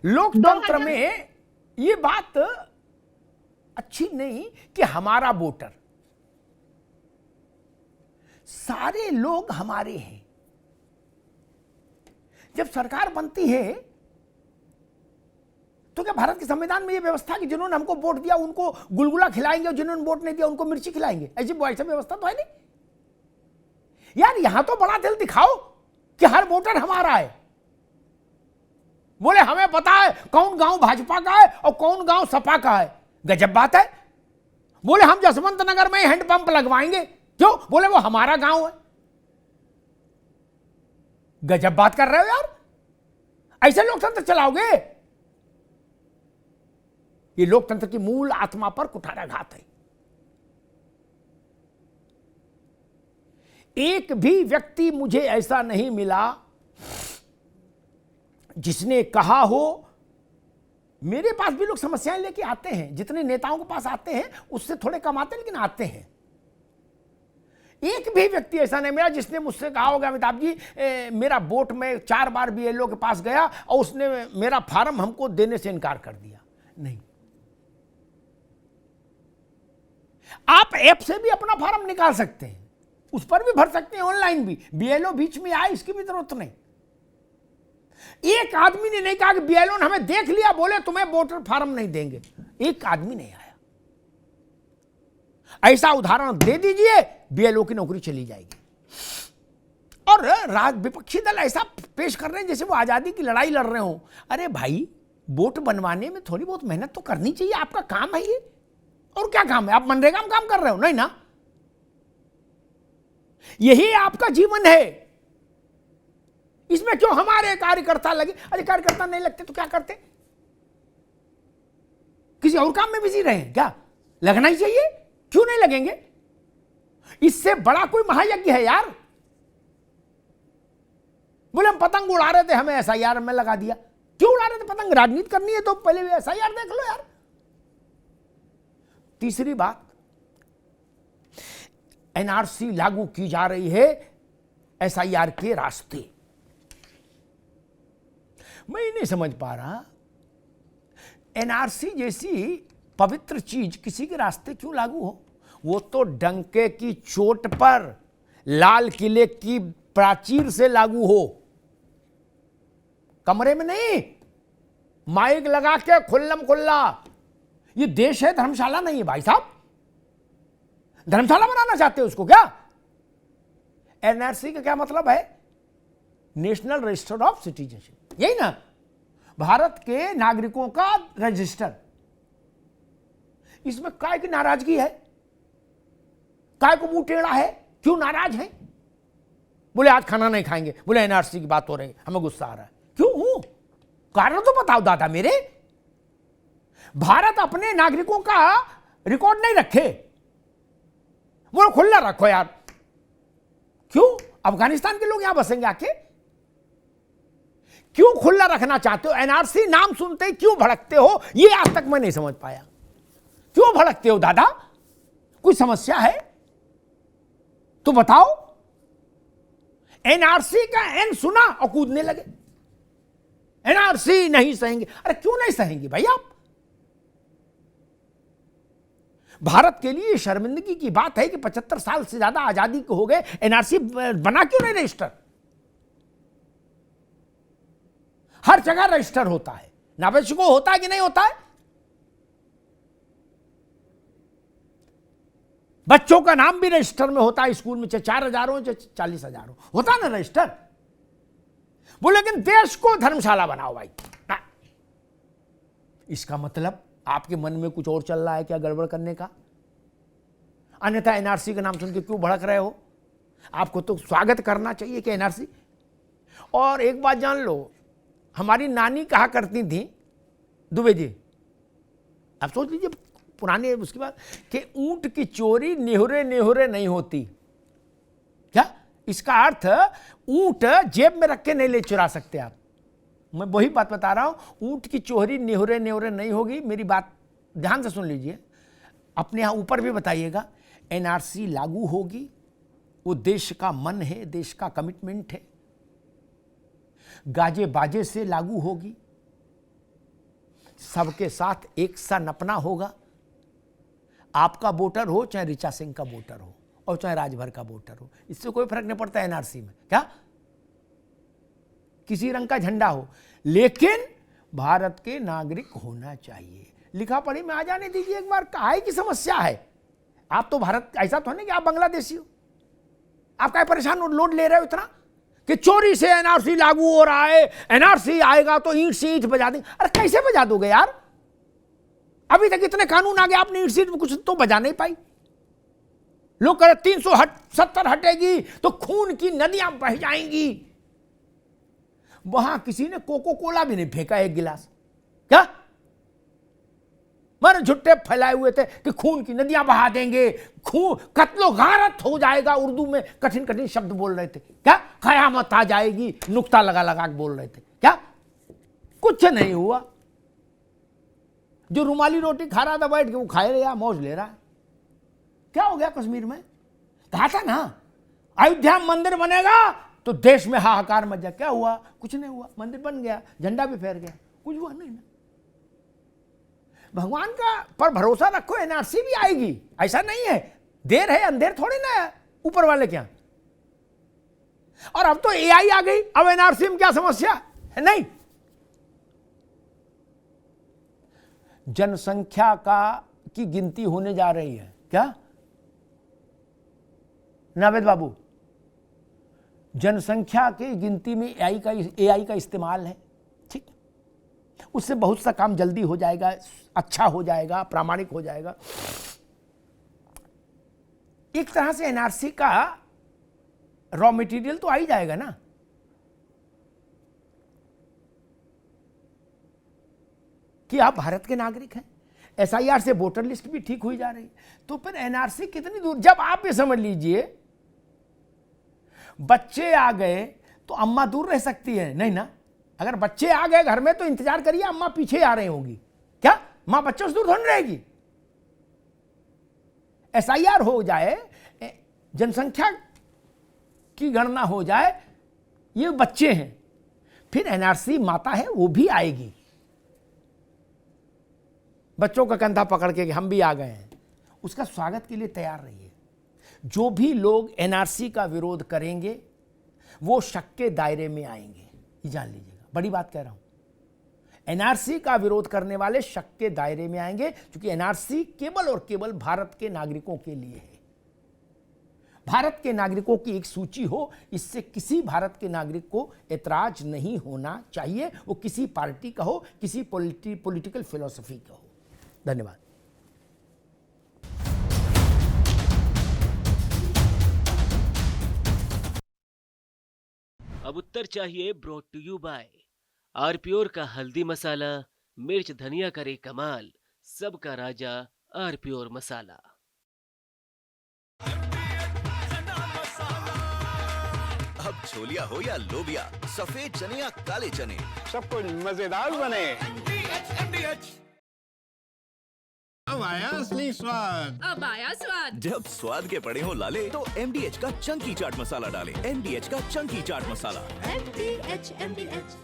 लोकतंत्र में ये बात अच्छी नहीं कि हमारा वोटर, सारे लोग हमारे हैं। जब सरकार बनती है तो क्या भारत के संविधान में यह व्यवस्था कि जिन्होंने हमको वोट दिया उनको गुलगुला खिलाएंगे और जिन्होंने वोट नहीं दिया उनको मिर्ची खिलाएंगे? ऐसी व्यवस्था तो है नहीं यार। यहां तो बड़ा दिल दिखाओ कि हर वोटर हमारा है। बोले हमें पता है कौन गांव भाजपा का है और कौन गांव सपा का है। गजब बात है। बोले हम जसवंत नगर में हैंडपंप लगवाएंगे। क्यों? बोले वो हमारा गांव है। गजब बात कर रहे हो यार। ऐसे लोकतंत्र चलाओगे? ये लोकतंत्र की मूल आत्मा पर कुठाराघात है। एक भी व्यक्ति मुझे ऐसा नहीं मिला जिसने कहा हो, मेरे पास भी लोग समस्याएं लेके आते हैं, जितने नेताओं के पास आते हैं उससे थोड़े कम आते हैं, लेकिन आते हैं। एक भी व्यक्ति ऐसा नहीं मिला जिसने मुझसे कहा होगा अमिताभ जी मेरा वोट में 4 बार बीएलओ के पास गया और उसने मेरा फार्म हमको देने से इनकार कर दिया। नहीं। आप ऐप से भी अपना फार्म निकाल सकते हैं, उस पर भी भर सकते हैं, ऑनलाइन भी। बीएलओ बीच में आए इसकी भी जरूरत नहीं। एक आदमी ने नहीं कहा कि बीएलओ ने हमें देख लिया बोले तुम्हें वोटर फार्म नहीं देंगे। एक आदमी नहीं आया। ऐसा उदाहरण दे दीजिए, बीएलओ की नौकरी चली जाएगी। और विपक्षी दल ऐसा पेश कर रहे हैं जैसे वो आजादी की लड़ाई लड़ रहे हो। अरे भाई, वोट बनवाने में थोड़ी बहुत मेहनत तो करनी चाहिए। आपका काम है ये। और क्या काम है? आप मनरेगा में काम कर रहे हो? नहीं ना। यही आपका जीवन है। इसमें क्यों हमारे कार्यकर्ता लगे? अरे कार्यकर्ता नहीं लगते तो क्या करते? किसी और काम में बिजी रहे क्या? लगना ही चाहिए। क्यों नहीं लगेंगे? इससे बड़ा कोई महायज्ञ है यार। बोले हम पतंग उड़ा रहे थे, हमें एसआईआर में लगा दिया। क्यों उड़ा रहे थे पतंग? राजनीति करनी है तो पहले एसआईआर देख लो यार। तीसरी बात, एनआरसी लागू की जा रही है एसआईआर के रास्ते। मैं नहीं समझ पा रहा, एनआरसी जैसी पवित्र चीज किसी के रास्ते क्यों लागू हो? वो तो डंके की चोट पर लाल किले की प्राचीर से लागू हो, कमरे में नहीं। माइक लगा के खुल्लम खुल्ला। ये देश है, धर्मशाला नहीं है भाई साहब। धर्मशाला बनाना चाहते हो उसको क्या? एनआरसी का क्या मतलब है? नेशनल रजिस्टर ऑफ सिटीजनशिप, यही ना? भारत के नागरिकों का रजिस्टर। इसमें काय की नाराजगी है? काय को मुंह टेढ़ा है? क्यों नाराज है? बोले आज खाना नहीं खाएंगे, बोले एनआरसी की बात हो रही, हमें गुस्सा आ रहा है। क्यों? कारण तो बताओ दादा मेरे। भारत अपने नागरिकों का रिकॉर्ड नहीं रखे, बोलो खुला रखो यार। क्यों? अफगानिस्तान के लोग यहां बसेंगे आके? क्यों खुला रखना चाहते हो? एनआरसी नाम सुनते ही क्यों भड़कते हो? ये आज तक मैं नहीं समझ पाया। क्यों भड़कते हो दादा? कोई समस्या है तो बताओ। एनआरसी का एन सुना और कूदने लगे। एनआरसी नहीं सहेंगे। अरे क्यों नहीं सहेंगे भाई आप? भारत के लिए शर्मिंदगी की बात है कि 75 साल से ज्यादा आजादी को हो गए, एनआरसी बना क्यों नहीं रजिस्टर? हर जगह रजिस्टर होता है, नाबालिगों होता है कि नहीं होता है? बच्चों का नाम भी रजिस्टर में होता है स्कूल में, चाहे 4,000 हो चाहे 40,000 हो, होता है ना रजिस्टर। बोले लेकिन देश को धर्मशाला बनाओ भाई। इसका मतलब आपके मन में कुछ और चल रहा है क्या गड़बड़ करने का? अन्यथा एनआरसी का नाम सुन के क्यों भड़क रहे हो? आपको तो स्वागत करना चाहिए कि एनआरसी। और एक बात जान लो, हमारी नानी कहा करती थी, दुबे जी, आप सोच लीजिए पुराने उसके बाद, कि ऊंट की चोरी नेहुरे नेहुरे नहीं होती। क्या? इसका अर्थ ऊंट जेब में रख के नहीं ले चुरा सकते आप। मैं वही बात बता रहा हूं, ऊंट की चोरी नेहुरे नेहुरे नहीं होगी। मेरी बात ध्यान से सुन लीजिए, अपने यहां ऊपर भी बताइएगा। एनआरसी लागू होगी, वो देश का मन है, देश का कमिटमेंट है। गाजे बाजे से लागू होगी, सबके साथ एक सा नपना होगा। आपका वोटर हो चाहे ऋचा सिंह का वोटर हो और चाहे राजभर का वोटर हो, इससे कोई फर्क नहीं पड़ता एनआरसी में, क्या किसी रंग का झंडा हो, लेकिन भारत के नागरिक होना चाहिए। लिखा पढ़ी में आ जाने दीजिए एक बार, काहे की समस्या है? आप तो भारत, ऐसा तो नहीं कि आप बांग्लादेशी हो, आप क्या परेशान लोड ले रहे हो इतना कि चोरी से एनआरसी लागू हो रहा है, एनआरसी आएगा तो ईंट से ईंट बजा देंगे। अरे कैसे बजा दोगे यार? अभी तक इतने कानून आ गए, आपने ईंट से ईंट कुछ तो बजा नहीं पाई। लोग कह रहे 370 हटेगी तो खून की नदियां बह जाएंगी। वहां किसी ने कोको कोला भी नहीं फेंका एक गिलास, क्या मर झुट्टे फैलाए हुए थे कि खून की नदियां बहा देंगे, खून कत्लो गारत हो जाएगा। उर्दू में कठिन कठिन शब्द बोल रहे थे, क्या कयामत आ जाएगी, नुक्ता लगा लगा के बोल रहे थे, क्या कुछ नहीं हुआ। जो रुमाली रोटी खा रहा था बैठ के वो खाए रहा, मौज ले रहा है। क्या हो गया कश्मीर में? कहा था ना अयोध्या में मंदिर बनेगा तो देश में हाहाकार मच जाए। क्या हुआ? कुछ नहीं हुआ, मंदिर बन गया, झंडा भी फहर गया, कुछ हुआ नहीं ना। भगवान का पर भरोसा रखो, एनआरसी भी आएगी, ऐसा नहीं है, देर है अंधेर थोड़ी ना है ऊपर वाले क्या। और अब तो एआई आ गई, अब एनआरसी में क्या समस्या है? नहीं, जनसंख्या की गिनती होने जा रही है, क्या नावेद बाबू? जनसंख्या की गिनती में एआई का इस्तेमाल है, ठीक, उससे बहुत सा काम जल्दी हो जाएगा, अच्छा हो जाएगा, प्रामाणिक हो जाएगा। एक तरह से एनआरसी का रॉ मटेरियल तो आ ही जाएगा ना। कि आप भारत के नागरिक हैं, एसआईआर से वोटर लिस्ट भी ठीक हुई जा रही है, तो फिर एनआरसी कितनी दूर? जब आप ये समझ लीजिए बच्चे आ गए तो अम्मा दूर रह सकती है नहीं ना। अगर बच्चे आ गए घर में तो इंतजार करिए, अम्मा पीछे आ रही होगी, क्या मां बच्चों से दूर थोड़ी रहेगी। एसआईआर हो जाए, जनसंख्या की गणना हो जाए, ये बच्चे हैं, फिर एनआरसी माता है वो भी आएगी, बच्चों का कंधा पकड़ के हम भी आ गए हैं। उसका स्वागत के लिए तैयार रहिए। जो भी लोग एनआरसी का विरोध करेंगे वो शक के दायरे में आएंगे, ये जान लीजिएगा, बड़ी बात कह रहा हूं। एनआरसी का विरोध करने वाले शक के दायरे में आएंगे, क्योंकि एनआरसी केवल और केवल भारत के नागरिकों के लिए है। भारत के नागरिकों की एक सूची हो, इससे किसी भारत के नागरिक को ऐतराज नहीं होना चाहिए, वो किसी पार्टी का हो, किसी पॉलिटिकल फिलॉसफी का हो। धन्यवाद। अब उत्तर चाहिए brought to you by R pure का हल्दी मसाला, मिर्च धनिया करे कमाल, सबका राजा आर प्योर मसाला। अब छोलिया हो या लोबिया, सफेद चने या काले चने, सब कुछ मजेदार बने। अब आया असली स्वाद। अब आया स्वाद। जब स्वाद के पड़े हो लाले तो MDH का चंकी चाट मसाला डालें। MDH का चंकी चाट मसाला। MDH।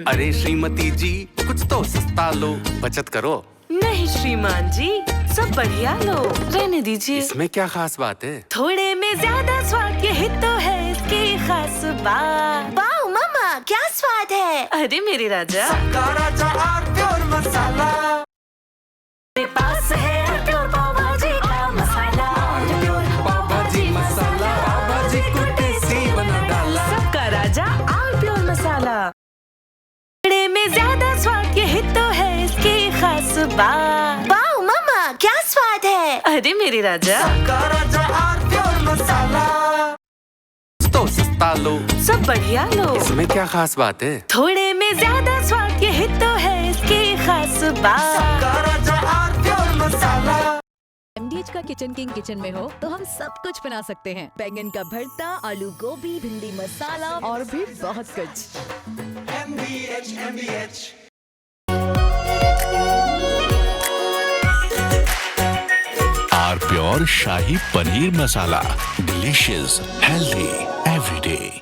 अरे श्रीमती जी, कुछ तो सस्ता लो, बचत करो। नहीं श्रीमान जी, सब बढ़िया लो, रहने दीजिए। इसमें क्या खास बात है? थोड़े में ज्यादा स्वाद, यही तो है इसकी खास बात। वाओ मामा, क्या स्वाद है। अरे मेरे राजा, राजा आर प्योर मसाला। मेरे पास है आर प्योर पाव भाजी का मसाला। आर प्योर पाव भाजी मसाला, पाव भाजी को टेस्टी बना डाला। सबका राजा आर प्योर मसाला। थोड़े में ज्यादा स्वाद, यही तो है इसकी खास बात। वाओ मामा, क्या स्वाद है। अरे मेरे राजा, राजा आर प्योर मसाला। तो सस्ता लो, सब बढ़िया लो, इसमें क्या खास बात है? थोड़े में ज्यादा स्वाद, यही तो है इसकी खास बात। राजा आर प्योर मसाला। MDH का किचन किंग किचन में हो तो हम सब कुछ बना सकते हैं। बैंगन का भरता, आलू गोभी, भिंडी मसाला और भी बहुत कुछ। R pure shahi paneer masala, delicious, healthy everyday.